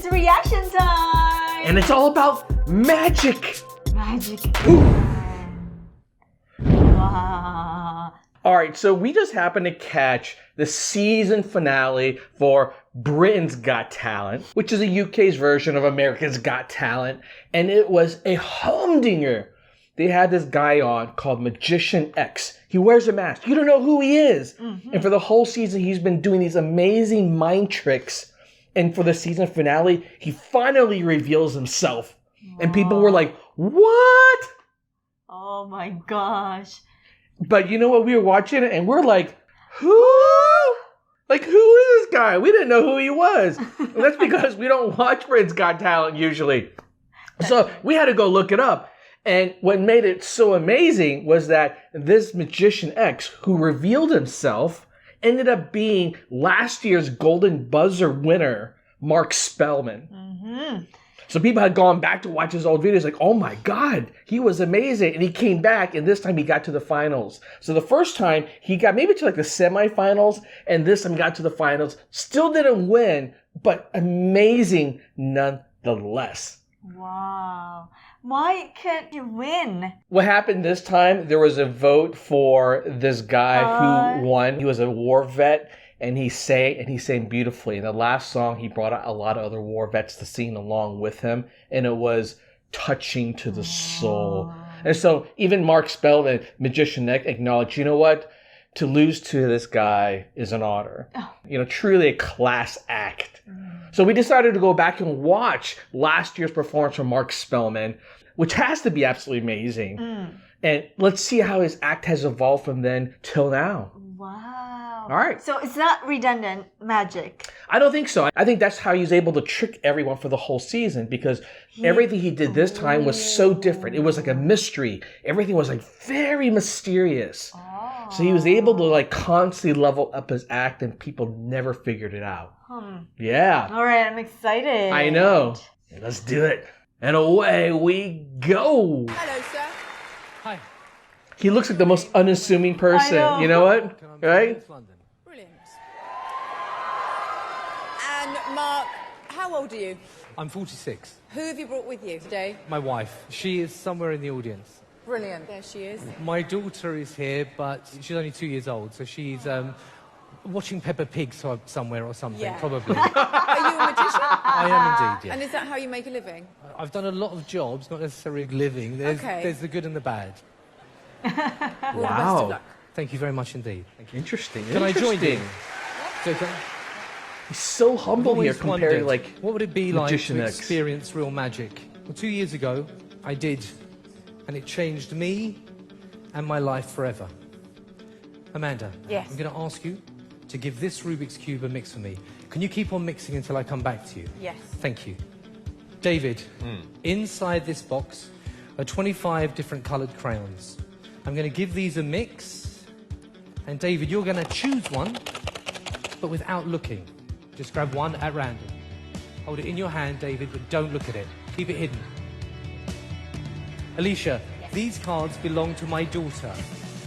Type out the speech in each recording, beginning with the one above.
It's reaction time! And it's all about magic. Magic. Wow. All right, so we just happened to catch the season finale for Britain's Got Talent, which is the UK's version of America's Got Talent, and it was a humdinger. They had this guy on called Magician X. He wears a mask. You don't know who he is. And for the whole season, he's been doing these amazing mind tricks. And for the season finale, he finally reveals himself. And people were like, what? Oh my gosh. But you know what? We were watching it and we're like, who? Like, who is this guy? We didn't know who he was. And that's because we don't watch Britain's Got Talent usually. So we had to go look it up. And what made it so amazing was that this Magician X, who revealed himself, ended up being last year's Golden Buzzer winner, Marc Spelmann. So people had gone back to watch his old videos like, oh my God, he was amazing. And he came back, and this time he got to the finals. So the first time he got maybe to like the semifinals, and this time he got to the finals. Still didn't win, but amazing nonetheless. Wow. Why can't you win? What happened this time, there was a vote for this guy who won. He was a war vet, and he sang beautifully. In the last song, he brought out a lot of other war vets to sing along with him, and it was touching to the soul. And so even Marc Spelmann, Magician X, acknowledged, you know what? To lose to this guy is an honor. You know, truly a class act. So we decided to go back and watch last year's performance from Marc Spelmann, which has to be absolutely amazing. And let's see how his act has evolved from then till now. Wow. All right. So it's not redundant magic. I don't think so. I think that's how he's able to trick everyone for the whole season, because everything he did this time was so different. It was like a mystery. Everything was like very mysterious. So he was able to like constantly level up his act, and people never figured it out. Yeah. All right, I'm excited. I know. Let's do it. And away we go. Hello, sir. Hi. He looks like the most unassuming person. I know. You know what? Right? Brilliant. And Mark, how old are you? I'm 46. Who have you brought with you today? My wife. She is somewhere in the audience. Brilliant. There she is. My daughter is here, but she's only 2 years old, so she's watching Peppa Pig somewhere or something, Yeah. probably. Are you a magician? I am indeed, yes. And is that how you make a living? I've done a lot of jobs, not necessarily living. There's the good and the bad. All the best Wow. of luck. Thank you very much indeed. Interesting. Can I join you? Okay. He's so humble here Always compared wondered, like what would it be like Magician to X. experience real magic? Well, 2 years ago, I did, and it changed me and my life forever. Amanda, Yes. I'm going to ask you to give this Rubik's Cube a mix for me. Can you keep on mixing until I come back to you? Yes. Thank you. David, inside this box are 25 different coloured crayons. I'm going to give these a mix, and David, you're going to choose one, but without looking. Just grab one at random. Hold it in your hand, David, but don't look at it. Keep it hidden. Alicia, these cards belong to my daughter.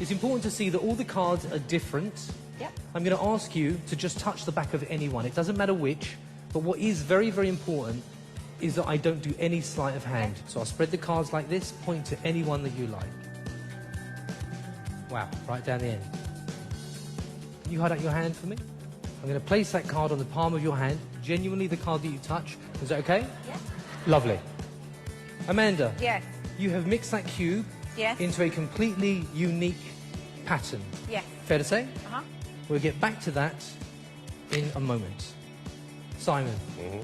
It's important to see that all the cards are different. Yep. I'm going to ask you to just touch the back of any one. It doesn't matter which, but what is very, very important is that I don't do any sleight of hand. So I'll spread the cards like this, point to any one that you like. Wow, right down the end. Can you hold out your hand for me? I'm going to place that card on the palm of your hand, genuinely the card that you touch. Is that okay? Yes. Lovely. Amanda, Yes. you have mixed that cube Yes. into a completely unique pattern. Yes. Fair to say? Uh-huh. We'll get back to that in a moment. Simon, I'm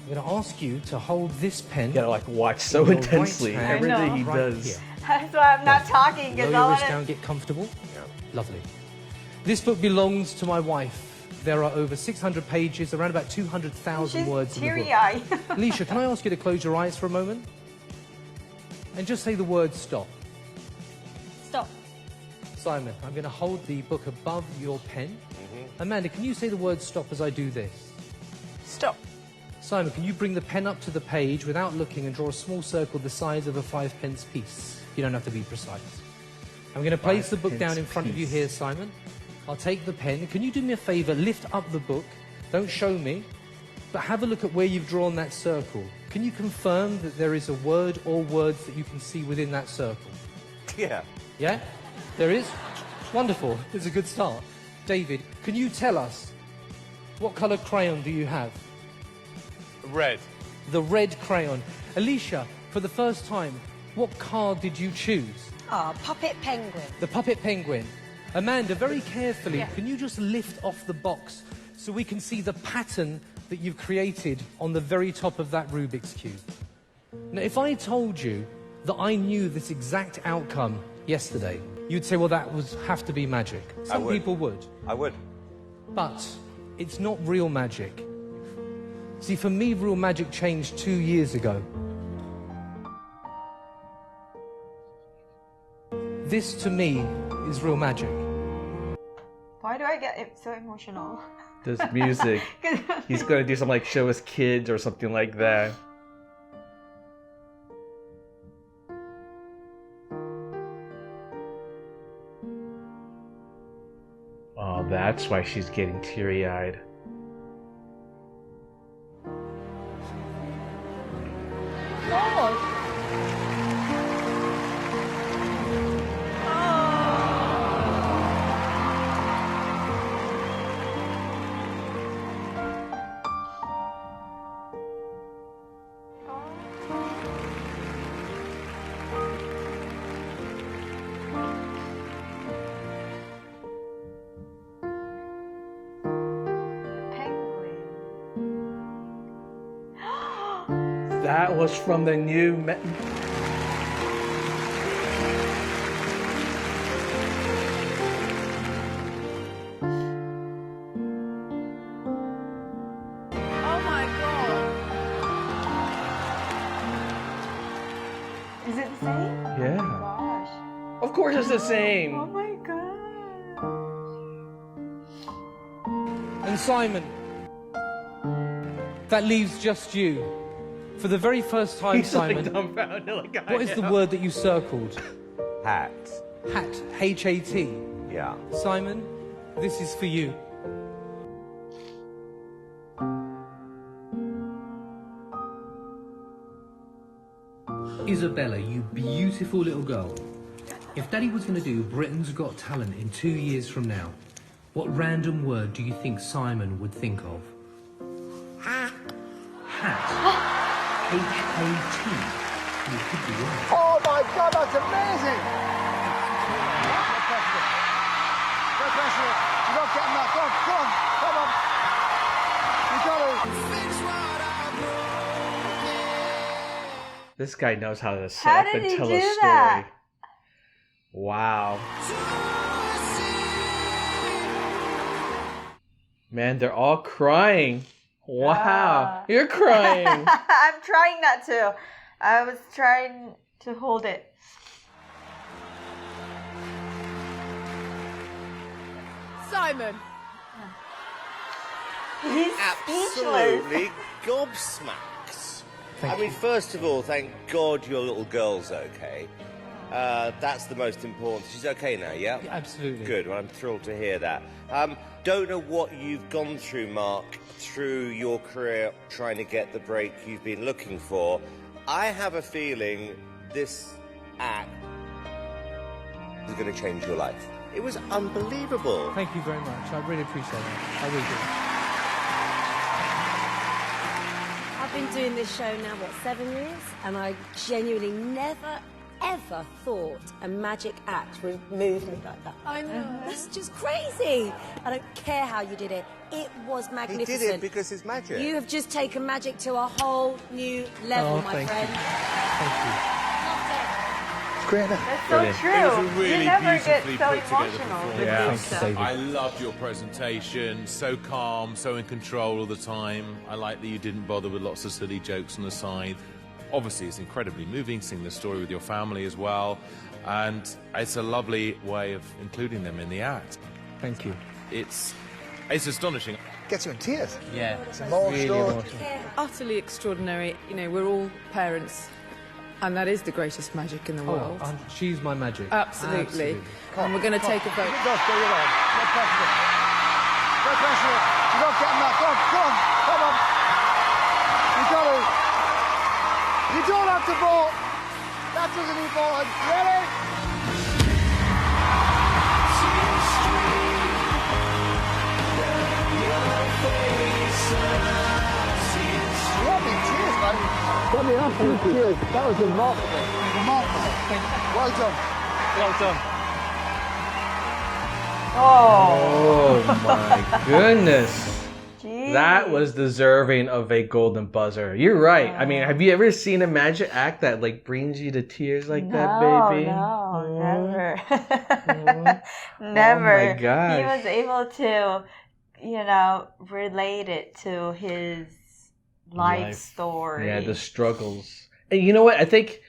going to ask you to hold this pen. you gotta like watch so Your intensely right hand. everything he right does. here. That's why I'm not talking. Lower Because your I wrist want down, get comfortable. Lovely. This book belongs to my wife. There are over 600 pages, around about 200,000 words in the book. teary-eyed. Alicia, can I ask you to close your eyes for a moment? And just say the word stop. Stop. Simon, I'm going to hold the book above your pen. Amanda, can you say the word stop as I do this? Stop. Simon, can you bring the pen up to the page without looking and draw a small circle the size of a 5-pence piece? You don't have to be precise. I'm going to place the book down in front of you here, Simon. I'll take the pen. Can you do me a favour? Lift up the book. Don't show me. But have a look at where you've drawn that circle. Can you confirm that there is a word or words that you can see within that circle? Yeah. Yeah? There is? Wonderful. It's a good start. David, can you tell us what colour crayon do you have? Red. The red crayon. Alicia, for the first time, what card did you choose? Ah, puppet penguin. The puppet penguin. Amanda, very carefully, can you just lift off the box so we can see the pattern that you've created on the very top of that Rubik's Cube? Now, if I told you that I knew this exact outcome yesterday, you'd say, well, that would have to be magic. Some people would. I would. But it's not real magic. See, for me, real magic changed 2 years ago. This, to me, is real magic. Why do I get so emotional? This music. He's going to do something like show his kids or something like that. Oh, that's why she's getting teary-eyed. That was from the new... Oh my god. Is it the same? Yeah. Gosh. Of course it's the Oh same. my gosh. And Simon, that leaves just you. For the very first time, He's Simon, like dumbfounded like I what is the am. word that you circled? Hat. Hat. H-A-T. Yeah. Simon, this is for you. Isabella, you beautiful little girl. If Daddy was going to do Britain's Got Talent in 2 years from now, what random word do you think Simon would think of? Hat. H-A-T. You could be right. Oh my God, that's amazing! No pressure. You're not getting that. Come on. You got it. This guy knows how to set How up did and he tell do a story. that? Wow. Man, they're all crying. Wow. You're crying. I'm trying not to. I was trying to hold it. Simon. He's speechless. Absolutely gobsmacked. I mean, first of all, thank God your little girl's okay. That's the most important. She's okay now, yeah? Absolutely. Good, well, I'm thrilled to hear that. Don't know what you've gone through, Mark, through your career trying to get the break you've been looking for. I have a feeling this act is going to change your life. It was unbelievable. Thank you very much. I really appreciate it. I really do. I've been doing this show now, 7 years? And I genuinely never, ever thought a magic act would move me like that. I know. That's just crazy. I don't care how you did it. It was He magnificent. did it because it's magic. You have just taken magic to a whole new level, Oh, my thank you. friend. Thank you. It's great, isn't it? That's so Brilliant. true. It was a really you never get beautifully so put together emotional with Yeah. this Thank you, stuff. David. I loved your presentation, so calm, so in control all the time. I like that you didn't bother with lots of silly jokes on the side. Obviously, it's incredibly moving, seeing the story with your family as well. And it's a lovely way of including them in the act. Thank you. It's astonishing. Gets you in tears. Yeah. It's a moral Really story. emotional. Utterly extraordinary. You know, we're all parents, and that is the greatest magic in the world. Oh, she's my magic. Absolutely. And we're going to take a vote. Just go your way. No pressure. No pressure. You're not getting that. Come on. have to vote. That doesn't need voting. Really? Cheers, man. Got me absolute cheers. That was remarkable. Remarkable. Well done. Well done. Oh. Oh my goodness. Jeez. That was deserving of a golden buzzer. You're right. I mean, have you ever seen a magic act that like brings you to tears like that, baby? No, never. Never. Oh my gosh. He was able to, you know, relate it to his life story. Yeah, the struggles. And you know what? I think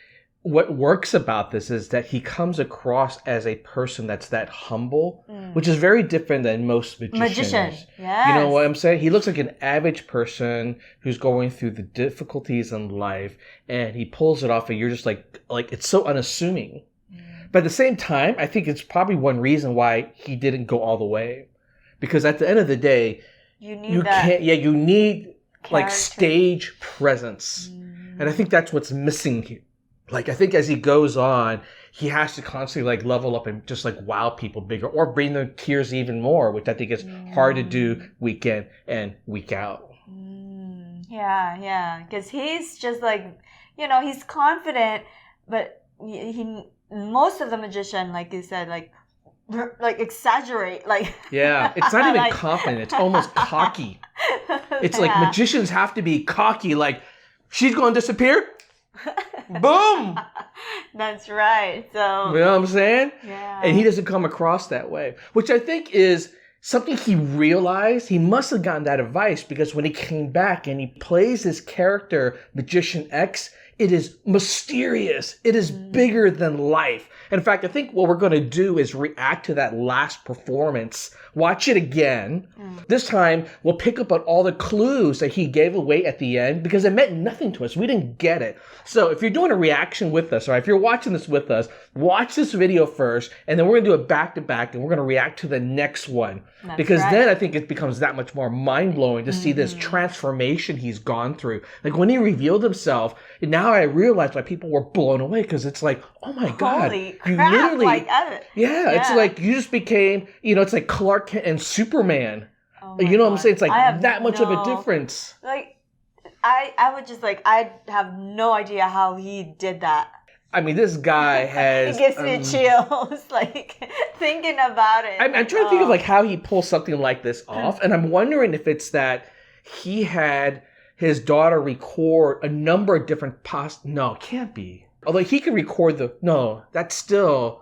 what works about this is that he comes across as a person that's that humble, which is very different than most magicians. Yes. You know what I'm saying? He looks like an average person who's going through the difficulties in life, and he pulls it off, and you're just like it's so unassuming. But at the same time, I think it's probably one reason why he didn't go all the way, because at the end of the day, you need like stage presence, and I think that's what's missing here. Like, I think as he goes on, he has to constantly like level up and just like wow people bigger or bring their tears even more, which I think is hard to do week in and week out. Yeah, because he's just like, you know, he's confident, but he most of the magician, like you said, like exaggerate, like yeah, it's not even confident; it's almost cocky. It's like magicians have to be cocky, like she's going to disappear. Boom! That's right. So you know what I'm saying? Yeah. And he doesn't come across that way, which I think is something he realized. He must have gotten that advice because when he came back and he plays his character, Magician X, it is mysterious. It is bigger than life. In fact, I think what we're going to do is react to that last performance. Watch it again. This time, we'll pick up on all the clues that he gave away at the end because it meant nothing to us. We didn't get it. So if you're doing a reaction with us, or if you're watching this with us, watch this video first, and then we're going to do it back to back, and we're going to react to the next one. That's because right. then I think it becomes that much more mind-blowing to see this transformation he's gone through. Like when he revealed himself, and now I realize why people were blown away because it's like, oh my God. Holy You crap, literally, like, it's like you just became, you know, it's like Clark Kent and Superman. Oh You know what I'm God. saying? It's I like have that much of a no- difference. Like, I would just like, I have no idea how he did that. I mean, this guy has... It gives me chills, like, thinking about it. I'm trying to think of like how he pulls something like this off, and I'm wondering if it's that he had his daughter record a number of different No, it can't be. Although he could record that's still...